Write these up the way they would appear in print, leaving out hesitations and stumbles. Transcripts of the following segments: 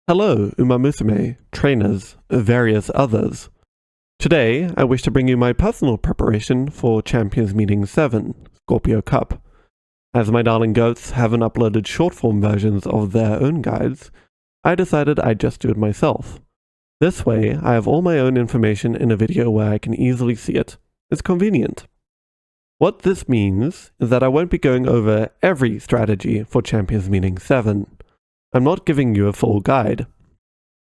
Hello, Umamusume, trainers, various others. Today, I wish to bring you my personal preparation for Champions Meeting 7, Scorpio Cup. As my darling goats haven't uploaded short-form versions of their own guides, I decided I'd just do it myself. This way, I have all my own information in a video where I can easily see it. It's convenient. What this means is that I won't be going over every strategy for Champions Meeting 7. I'm not giving you a full guide.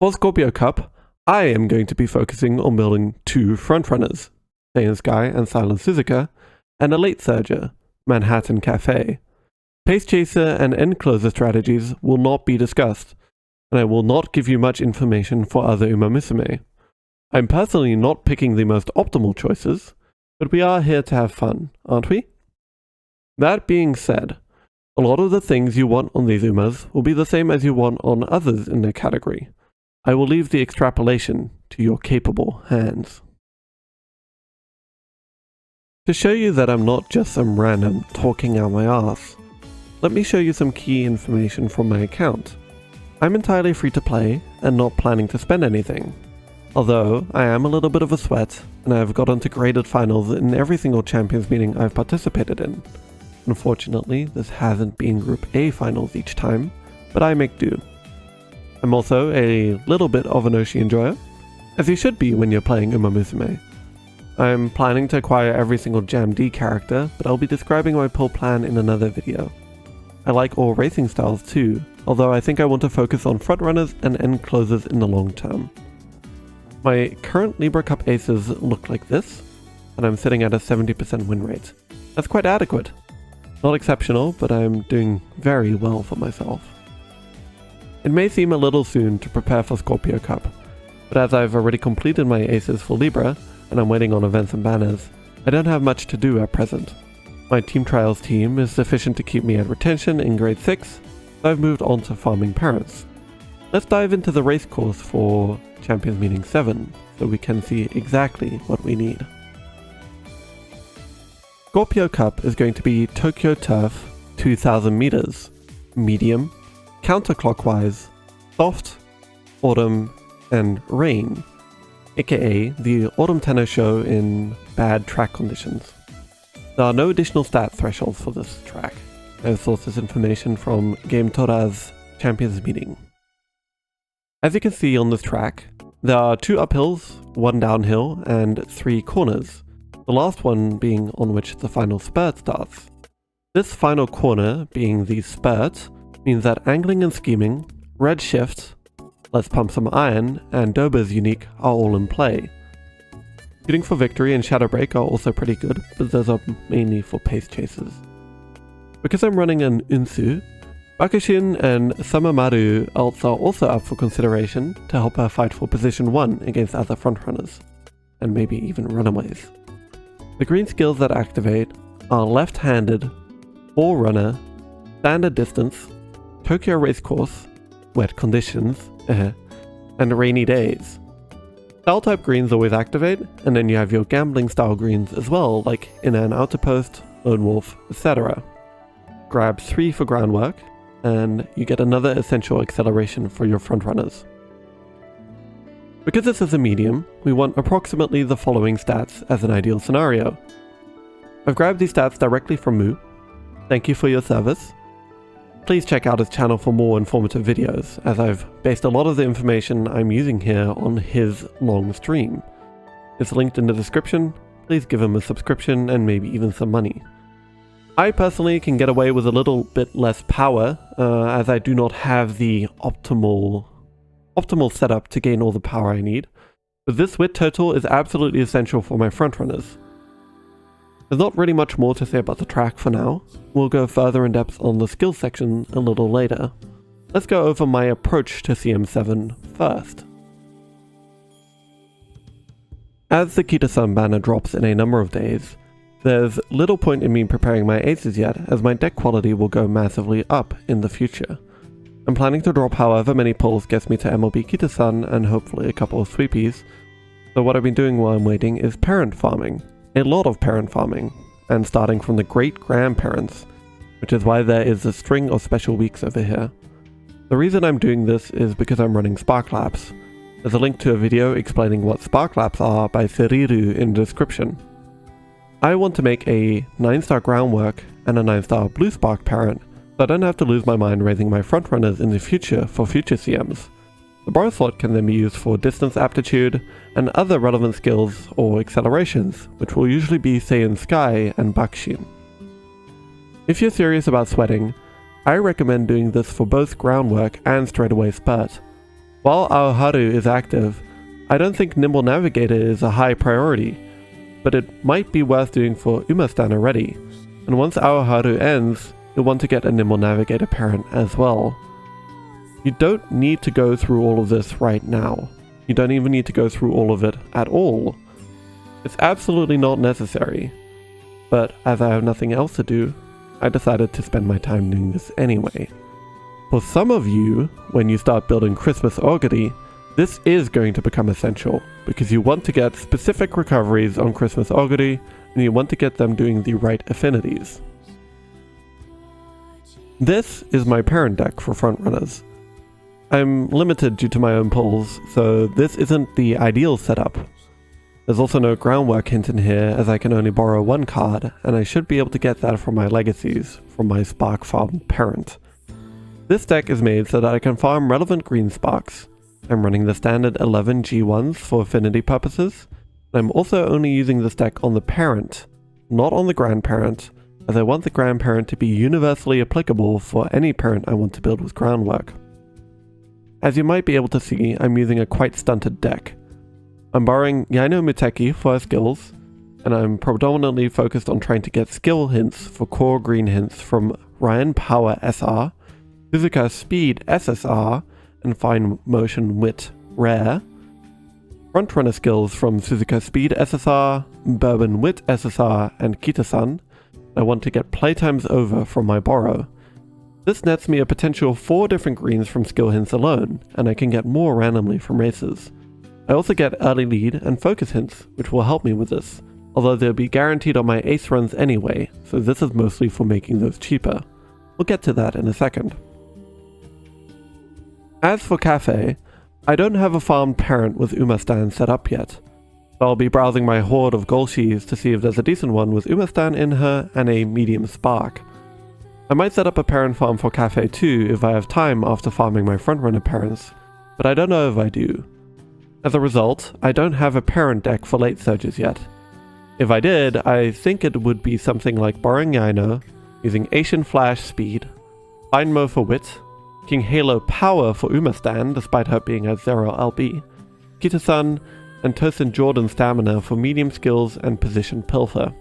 For Scorpio Cup, I am going to be focusing on building two frontrunners, Saiyan Sky and Silent Suzuka, and a late surger, Manhattan Cafe. Pace Chaser and End Closer strategies will not be discussed, and I will not give you much information for other Umamusume. I'm personally not picking the most optimal choices, but we are here to have fun, aren't we? That being said, a lot of the things you want on these Umas will be the same as you want on others in their category. I will leave the extrapolation to your capable hands. To show you that I'm not just some random talking out my ass, let me show you some key information from my account. I'm entirely free to play and not planning to spend anything. Although, I am a little bit of a sweat, and I have gotten to graded finals in every single Champions meeting I've participated in. Unfortunately, this hasn't been Group A finals each time, but I make do. I'm also a little bit of an Oshi enjoyer, as you should be when you're playing Umamusume. I'm planning to acquire every single Jam D character, but I'll be describing my pull plan in another video. I like all racing styles too, although I think I want to focus on frontrunners and end closers in the long term. My current Libra Cup aces look like this, and I'm sitting at a 70% win rate. That's quite adequate. Not exceptional, but I'm doing very well for myself. It may seem a little soon to prepare for Scorpio Cup, but as I've already completed my aces for Libra, and I'm waiting on events and banners, I don't have much to do at present. My team trials team is sufficient to keep me at retention in grade 6, so I've moved on to farming parents. Let's dive into the race course for Champions Meeting 7, so we can see exactly what we need. Scorpio Cup is going to be Tokyo Turf 2000 meters, medium, counterclockwise, soft, autumn, and rain, aka the autumn tennis show in bad track conditions. There are no additional stat thresholds for this track. I have sourced this information from Game Tora's Champions Meeting. As you can see on this track, there are 2 uphills, 1 downhill, and 3 corners. The last one being on which the final spurt starts. This final corner, being the spurt, means that angling and scheming, red shift, let's pump some iron, and Dober's unique are all in play. Shooting for victory and shadow break are also pretty good, but those are mainly for pace chasers. Because I'm running an Unsu, Bakushin and Samamaru ults are also up for consideration to help her fight for position 1 against other frontrunners, and maybe even runaways. The green skills that activate are left-handed, Forerunner, Standard Distance, Tokyo Racecourse, Wet Conditions, and Rainy Days. Style-type greens always activate, and then you have your gambling style greens as well, like Inner and Outer Post, Lone Wolf, etc. Grab 3 for groundwork, and you get another essential acceleration for your frontrunners. Because this is a medium, we want approximately the following stats as an ideal scenario. I've grabbed these stats directly from Mu. Thank you for your service. Please check out his channel for more informative videos, as I've based a lot of the information I'm using here on his long stream. It's linked in the description. Please give him a subscription and maybe even some money. I personally can get away with a little bit less power, as I do not have the optimal setup to gain all the power I need, but this wit total is absolutely essential for my frontrunners. There's not really much more to say about the track for now. We'll go further in depth on the skills section a little later. Let's go over my approach to CM7 first. As the Kita-san banner drops in a number of days, there's little point in me preparing my aces yet, as my deck quality will go massively up in the future. I'm planning to drop however many pulls gets me to MLB Kita-san and hopefully a couple of sweepies, so what I've been doing while I'm waiting is parent farming. A lot of parent farming, and starting from the great-grandparents, which is why there is a string of special weeks over here. The reason I'm doing this is because I'm running Spark Labs. There's a link to a video explaining what Spark Labs are by Feriru in the description. I want to make a 9-star groundwork and a 9-star blue spark parent, so I don't have to lose my mind raising my frontrunners in the future for future CMs. The borrow slot can then be used for distance aptitude and other relevant skills or accelerations, which will usually be Seiyan Sky and Bakushin. If you're serious about sweating, I recommend doing this for both groundwork and straightaway spurt. While Aoharu is active, I don't think Nimble Navigator is a high priority, but it might be worth doing for Umastan already, and once Aoharu ends, you'll want to get a Nimble Navigator parent as well. You don't need to go through all of this right now. You don't even need to go through all of it at all. It's absolutely not necessary, but as I have nothing else to do, I decided to spend my time doing this anyway. For some of you, when you start building Christmas Augury, this is going to become essential, because you want to get specific recoveries on Christmas Augury, and you want to get them doing the right affinities. This is my parent deck for frontrunners. I'm limited due to my own pulls, so this isn't the ideal setup. There's also no groundwork hint in here, as I can only borrow one card, and I should be able to get that from my legacies, from my Spark Farm parent. This deck is made so that I can farm relevant green sparks. I'm running the standard 11 G1s for affinity purposes, and I'm also only using this deck on the parent, not on the grandparent, as I want the grandparent to be universally applicable for any parent I want to build with groundwork. As you might be able to see, I'm using a quite stunted deck. I'm borrowing Yaino Muteki for our skills, and I'm predominantly focused on trying to get skill hints for core green hints from Ryan Power SR, Suzuka Speed SSR, and Fine Motion Wit Rare, frontrunner skills from Suzuka Speed SSR, Bourbon Wit SSR, and Kita-san. I want to get playtimes over from my borrow. This nets me a potential 4 different greens from skill hints alone, and I can get more randomly from races. I also get early lead and focus hints, which will help me with this, although they'll be guaranteed on my ace runs anyway, so this is mostly for making those cheaper. We'll get to that in a second. As for Cafe, I don't have a farmed parent with Umastan set up yet, so I'll be browsing my horde of Golshis to see if there's a decent one with Umastan in her and a medium spark. I might set up a parent farm for Cafe too if I have time after farming my frontrunner parents, but I don't know if I do. As a result, I don't have a parent deck for late surges yet. If I did, I think it would be something like borrowing Yaino, using Asian Flash Speed, Fine Mo for Wit, King Halo Power for Umastan despite her being at 0 LB, Kita-san, and Tosin Jordan Stamina for medium skills and position pilfer.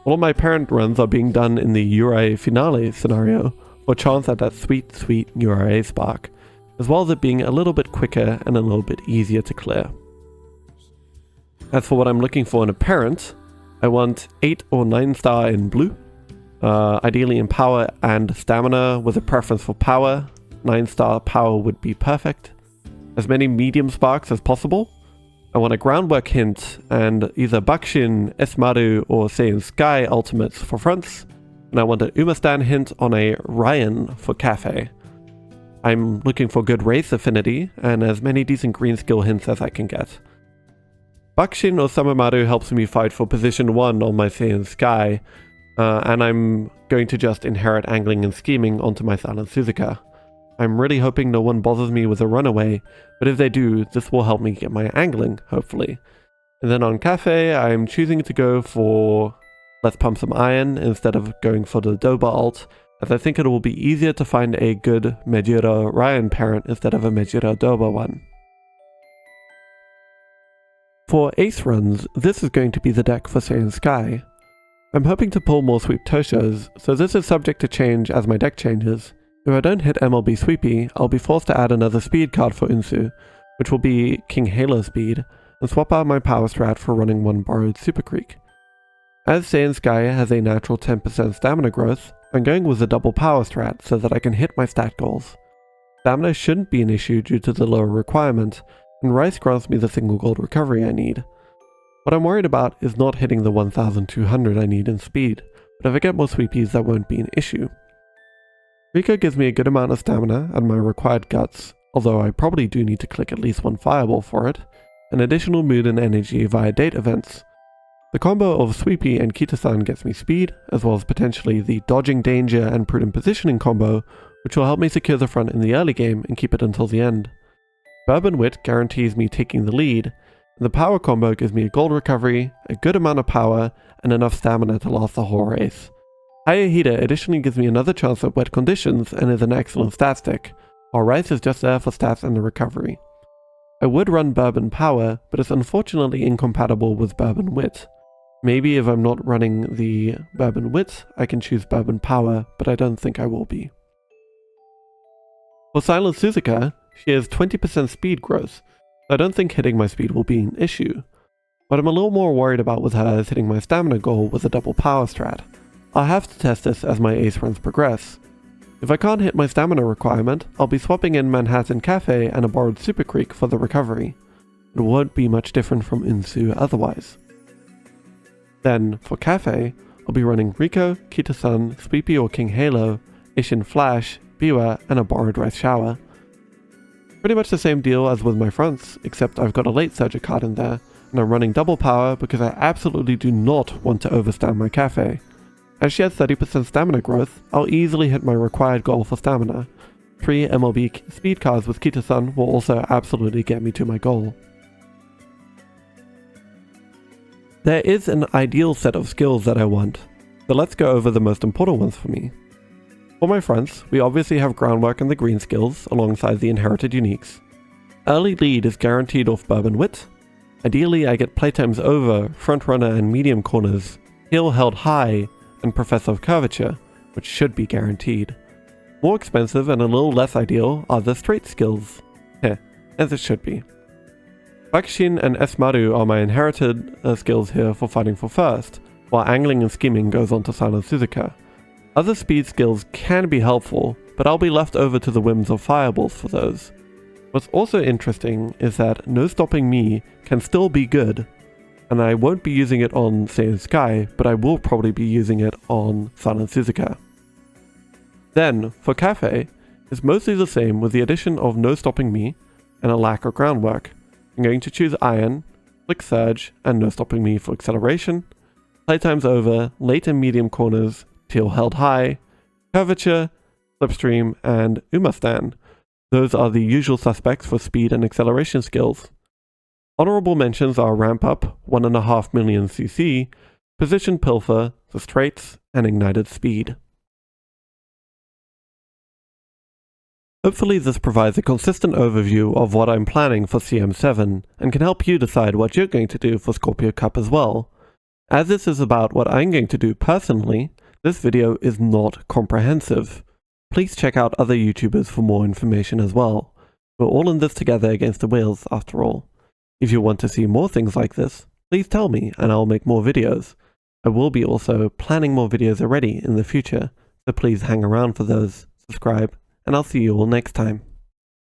All of my parent runs are being done in the Ure Finale scenario, for chance at that sweet Ure spark, as well as it being a little bit quicker and a little bit easier to clear. As for what I'm looking for in a parent, I want 8 or 9 star in blue, ideally in power and stamina with a preference for power. 9 star power would be perfect. As many medium sparks as possible. I want a groundwork hint and either Bakushin, Esmaru or Seiyan Sky ultimates for fronts, and I want an Umastan hint on a Ryan for Cafe. I'm looking for good race affinity and as many decent green skill hints as I can get. Bakushin or Summarising helps me fight for position 1 on my Seiyan Sky, and I'm going to just inherit angling and scheming onto my Silent Suzuka. I'm really hoping no one bothers me with a runaway, but if they do, this will help me get my angling, hopefully. And then on Cafe, I'm choosing to go for Let's Pump Some Iron instead of going for the Doba ult, as I think it will be easier to find a good Mejiro Ryan parent instead of a Mejiro Doba one. For ace runs, this is going to be the deck for Seiyan Sky. I'm hoping to pull more Sweep Toshos, so this is subject to change as my deck changes. If I don't hit MLB Sweepy, I'll be forced to add another speed card for Unsu, which will be King Halo Speed, and swap out my power strat for running one borrowed Super Creek. As Seiyan Sky has a natural 10% stamina growth, I'm going with a double power strat so that I can hit my stat goals. Stamina shouldn't be an issue due to the lower requirement, and Rice grants me the single gold recovery I need. What I'm worried about is not hitting the 1200 I need in speed, but if I get more sweepies that won't be an issue. Rico gives me a good amount of stamina and my required guts, although I probably do need to click at least one fireball for it, and additional mood and energy via date events. The combo of Sweepy and Kita-san gets me speed, as well as potentially the dodging danger and prudent positioning combo, which will help me secure the front in the early game and keep it until the end. Bourbon Wit guarantees me taking the lead, and the power combo gives me a gold recovery, a good amount of power, and enough stamina to last the whole race. Higher Heater additionally gives me another chance at wet conditions and is an excellent stat stick, while Rice is just there for stats and the recovery. I would run Bourbon Power, but it's unfortunately incompatible with Bourbon Wit. Maybe if I'm not running the Bourbon Wit, I can choose Bourbon Power, but I don't think I will be. For Silent Suzuka, she has 20% speed growth, so I don't think hitting my speed will be an issue. What I'm a little more worried about with her is hitting my stamina goal with a double power strat. I'll have to test this as my ace runs progress. If I can't hit my stamina requirement, I'll be swapping in Manhattan Cafe and a borrowed Super Creek for the recovery. It won't be much different from Unsu otherwise. Then, for Cafe, I'll be running Rico, Kita-san, Sweepy or King Halo, Ishin Flash, Biwa, and a borrowed Rice Shower. Pretty much the same deal as with my fronts, except I've got a late surger card in there, and I'm running double power because I absolutely do not want to overstand my Cafe. As she has 30% stamina growth, I'll easily hit my required goal for stamina. 3 MLB speed cards with Kita-san will also absolutely get me to my goal. There is an ideal set of skills that I want, so let's go over the most important ones for me. For my fronts, we obviously have groundwork and the green skills alongside the inherited uniques. Early lead is guaranteed off Bourbon Wit. Ideally I get playtimes over front runner and medium corners, heel held high, and Professor of Curvature, which should be guaranteed. More expensive and a little less ideal are the straight skills. As it should be. Bakushin and S-Maru are my inherited skills here for fighting for first, while angling and scheming goes on to Silent Suzuka. Other speed skills can be helpful, but I'll be left over to the whims of fireballs for those. What's also interesting is that No Stopping Me can still be good, and I won't be using it on Saiyan Sky, but I will probably be using it on Silent Suzuka. Then, for Cafe, it's mostly the same with the addition of No Stopping Me and a lack of groundwork. I'm going to choose Iron, Flick Surge, and No Stopping Me for acceleration, playtimes over, late and medium corners, teal held high, curvature, slipstream, and Umastan. Those are the usual suspects for speed and acceleration skills. Honorable mentions are Ramp Up, 1.5 million CC, Position Pilfer, the Straights, and Ignited Speed. Hopefully this provides a consistent overview of what I'm planning for CM7 and can help you decide what you're going to do for Scorpio Cup as well. As this is about what I'm going to do personally, this video is not comprehensive. Please check out other YouTubers for more information as well. We're all in this together against the whales after all. If you want to see more things like this, please tell me and I'll make more videos. I will be also planning more videos already in the future, so please hang around for those, subscribe, and I'll see you all next time.